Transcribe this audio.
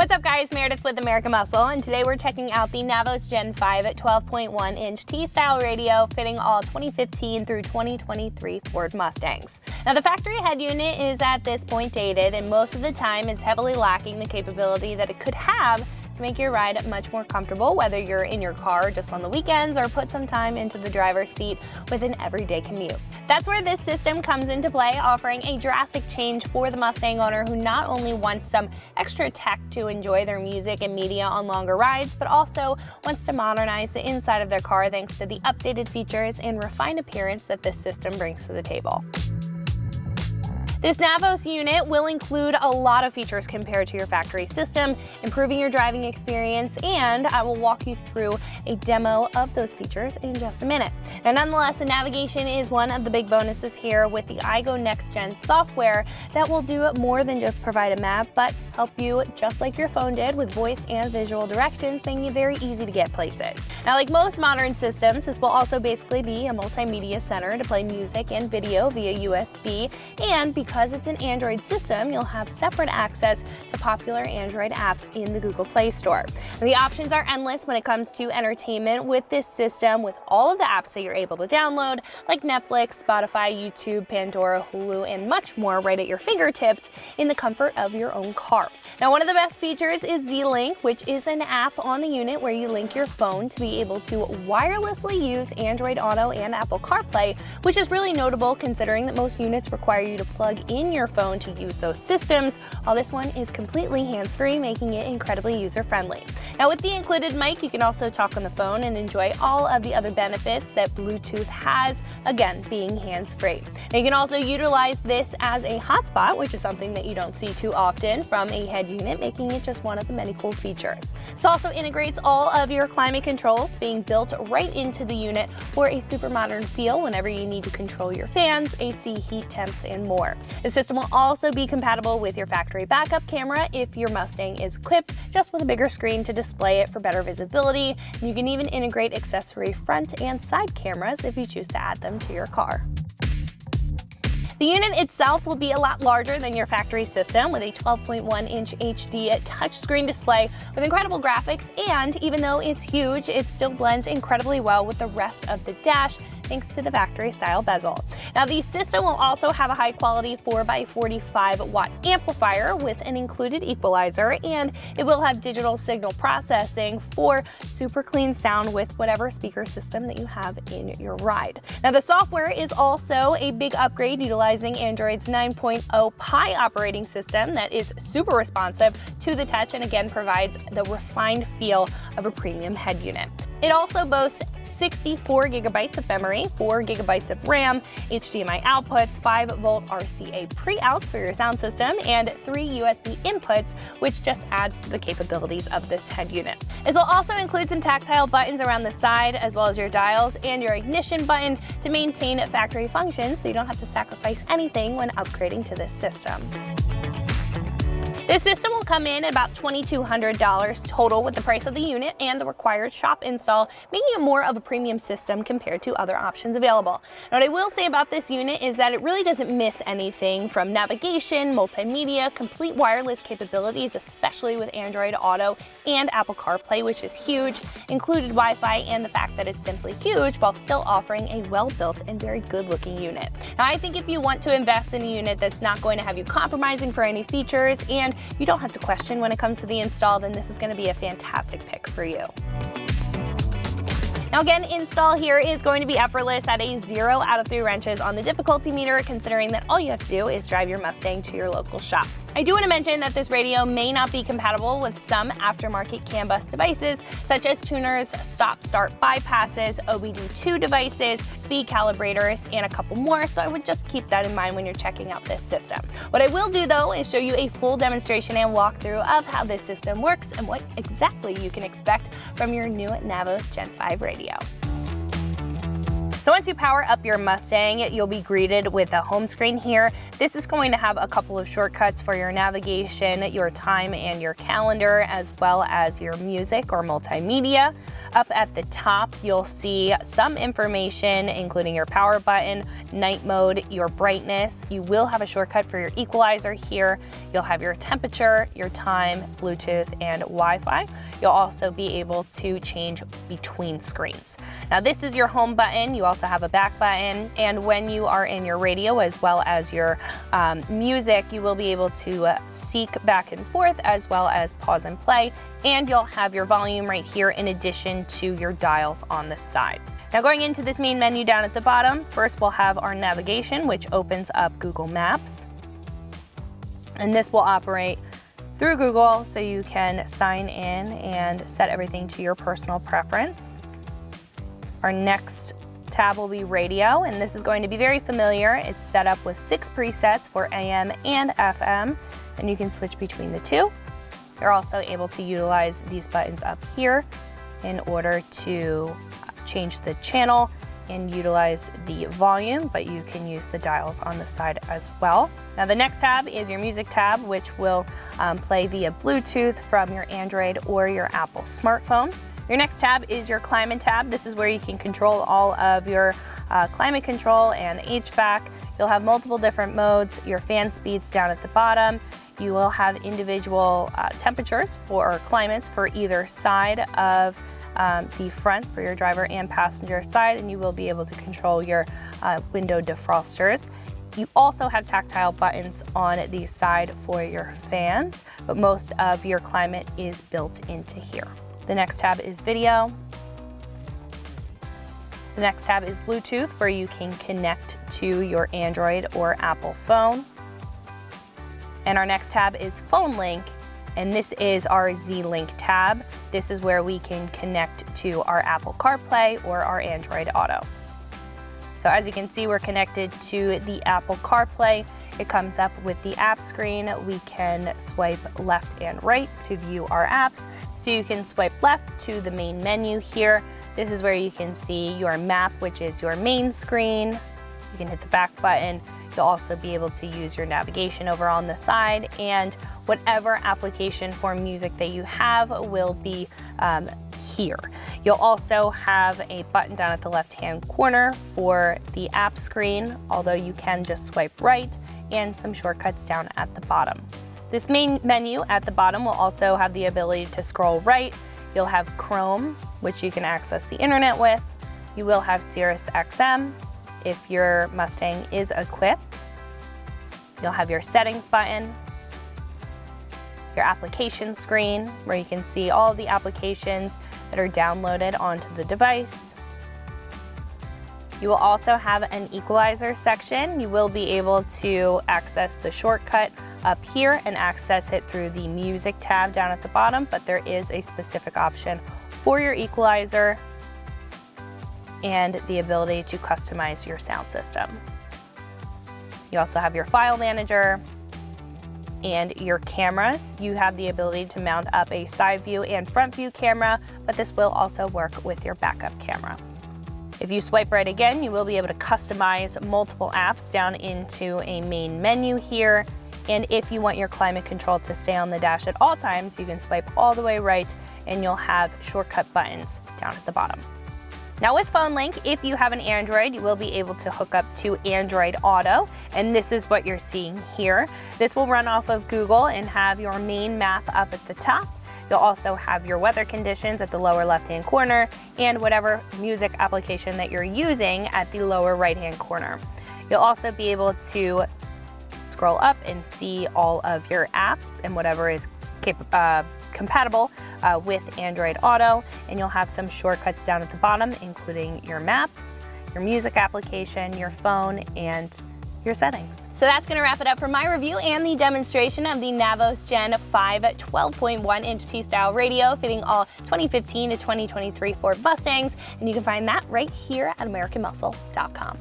What's up guys, Meredith with American Muscle, and today we're checking out the Navos Gen 5 at 12.1 inch T-style radio fitting all 2015 through 2023 Ford Mustangs. Now the factory head unit is at this point dated, and most of the time it's heavily lacking the capability that it could have to make your ride much more comfortable, whether you're in your car just on the weekends or put some time into the driver's seat with an everyday commute. That's where this system comes into play, offering a drastic change for the Mustang owner who not only wants some extra tech to enjoy their music and media on longer rides, but also wants to modernize the inside of their car thanks to the updated features and refined appearance that this system brings to the table. This Navos unit will include a lot of features compared to your factory system, improving your driving experience, and I will walk you through a demo of those features in just a minute. Now, nonetheless, the navigation is one of the big bonuses here with the iGo Next Gen software that will do more than just provide a map, but help you just like your phone did with voice and visual directions, making it very easy to get places. Now, like most modern systems, this will also basically be a multimedia center to play music and video via USB, and because it's an Android system, you'll have separate access to popular Android apps in the Google Play Store. The options are endless when it comes to entertainment with this system, with all of the apps that you're able to download, like Netflix, Spotify, YouTube, Pandora, Hulu, and much more right at your fingertips in the comfort of your own car. Now, one of the best features is Z-Link, which is an app on the unit where you link your phone to be able to wirelessly use Android Auto and Apple CarPlay, which is really notable considering that most units require you to plug in your phone to use those systems, while this one is completely hands-free, making it incredibly user-friendly. Now, with the included mic, you can also talk on the phone and enjoy all of the other benefits that Bluetooth has, again, being hands-free. Now, you can also utilize this as a hotspot, which is something that you don't see too often from a head unit, making it just one of the many cool features. This also integrates all of your climate controls, being built right into the unit for a super modern feel whenever you need to control your fans, AC, heat temps, and more. The system will also be compatible with your factory backup camera if your Mustang is equipped just with a bigger screen to display it for better visibility. And you can even integrate accessory front and side cameras if you choose to add them to your car. The unit itself will be a lot larger than your factory system with a 12.1 inch HD touchscreen display with incredible graphics, and even though it's huge, it still blends incredibly well with the rest of the dash thanks to the factory style bezel. Now, the system will also have a high quality 4x45 watt amplifier with an included equalizer, and it will have digital signal processing for super clean sound with whatever speaker system that you have in your ride. Now, the software is also a big upgrade utilizing Android's 9.0 Pie operating system that is super responsive to the touch and again provides the refined feel of a premium head unit. It also boasts 64 gigabytes of memory, 4 gigabytes of RAM, HDMI outputs, 5-volt RCA pre-outs for your sound system, and 3 USB inputs, which just adds to the capabilities of this head unit. This will also include some tactile buttons around the side, as well as your dials and your ignition button to maintain factory functions, so you don't have to sacrifice anything when upgrading to this system. This system will come in at about $2,200 total with the price of the unit and the required shop install, making it more of a premium system compared to other options available. Now, what I will say about this unit is that it really doesn't miss anything from navigation, multimedia, complete wireless capabilities, especially with Android Auto and Apple CarPlay, which is huge, included Wi-Fi, and the fact that it's simply huge while still offering a well-built and very good-looking unit. Now, I think if you want to invest in a unit that's not going to have you compromising for any features and you don't have to question when it comes to the install, then this is going to be a fantastic pick for you. Now again, install here is going to be effortless at a 0 out of 3 wrenches on the difficulty meter, considering that all you have to do is drive your Mustang to your local shop. I do want to mention that this radio may not be compatible with some aftermarket CAN bus devices, such as tuners, stop-start bypasses, OBD2 devices, speed calibrators, and a couple more, so I would just keep that in mind when you're checking out this system. What I will do though is show you a full demonstration and walkthrough of how this system works and what exactly you can expect from your new Navos Gen 5 radio. So once you power up your Mustang, you'll be greeted with a home screen here. This is going to have a couple of shortcuts for your navigation, your time and your calendar, as well as your music or multimedia. Up at the top, you'll see some information, including your power button, night mode, your brightness. You will have a shortcut for your equalizer here. You'll have your temperature, your time, Bluetooth, and Wi-Fi. You'll also be able to change between screens. Now this is your home button. You also have a back button, and when you are in your radio as well as your music, you will be able to seek back and forth as well as pause and play, and you'll have your volume right here in addition to your dials on the side. Now going into this main menu down at the bottom, first we'll have our navigation, which opens up Google Maps, and this will operate through Google, so you can sign in and set everything to your personal preference. Our next tab will be radio, and this is going to be very familiar. It's set up with 6 presets for AM and FM, and you can switch between the two. You're also able to utilize these buttons up here in order to change the channel and utilize the volume, but you can use the dials on the side as well. Now the next tab is your music tab, which will play via Bluetooth from your Android or your Apple smartphone. Your next tab is your climate tab. This is where you can control all of your climate control and HVAC. You'll have multiple different modes, your fan speeds down at the bottom. You will have individual temperatures or climates for either side of the front for your driver and passenger side, and you will be able to control your window defrosters. You also have tactile buttons on the side for your fans, but most of your climate is built into here. The next tab is video. The next tab is Bluetooth, where you can connect to your Android or Apple phone. And our next tab is Phone Link, and this is our Z-Link tab. This is where we can connect to our Apple CarPlay or our Android Auto. So as you can see, we're connected to the Apple CarPlay. It comes up with the app screen. We can swipe left and right to view our apps. So you can swipe left to the main menu here. This is where you can see your map, which is your main screen. You can hit the back button. You'll also be able to use your navigation over on the side, and whatever application for music that you have will be here. You'll also have a button down at the left-hand corner for the app screen, although you can just swipe right, and some shortcuts down at the bottom. This main menu at the bottom will also have the ability to scroll right. You'll have Chrome, which you can access the internet with. You will have Sirius XM if your Mustang is equipped. You'll have your settings button, your application screen, where you can see all of the applications that are downloaded onto the device. You will also have an equalizer section. You will be able to access the shortcut up here and access it through the music tab down at the bottom, but there is a specific option for your equalizer and the ability to customize your sound system. You also have your file manager and your cameras. You have the ability to mount up a side view and front view camera, but this will also work with your backup camera. If you swipe right again, you will be able to customize multiple apps down into a main menu here. And if you want your climate control to stay on the dash at all times, you can swipe all the way right and you'll have shortcut buttons down at the bottom. Now with Phone Link, if you have an Android, you will be able to hook up to Android Auto, and this is what you're seeing here. This will run off of Google and have your main map up at the top. You'll also have your weather conditions at the lower left-hand corner and whatever music application that you're using at the lower right-hand corner. You'll also be able to scroll up and see all of your apps and whatever is compatible with Android Auto, and you'll have some shortcuts down at the bottom, including your maps, your music application, your phone, and your settings. So that's going to wrap it up for my review and the demonstration of the Navos Gen 5 12.1-inch T-style radio fitting all 2015 to 2023 Ford Mustangs, and you can find that right here at AmericanMuscle.com.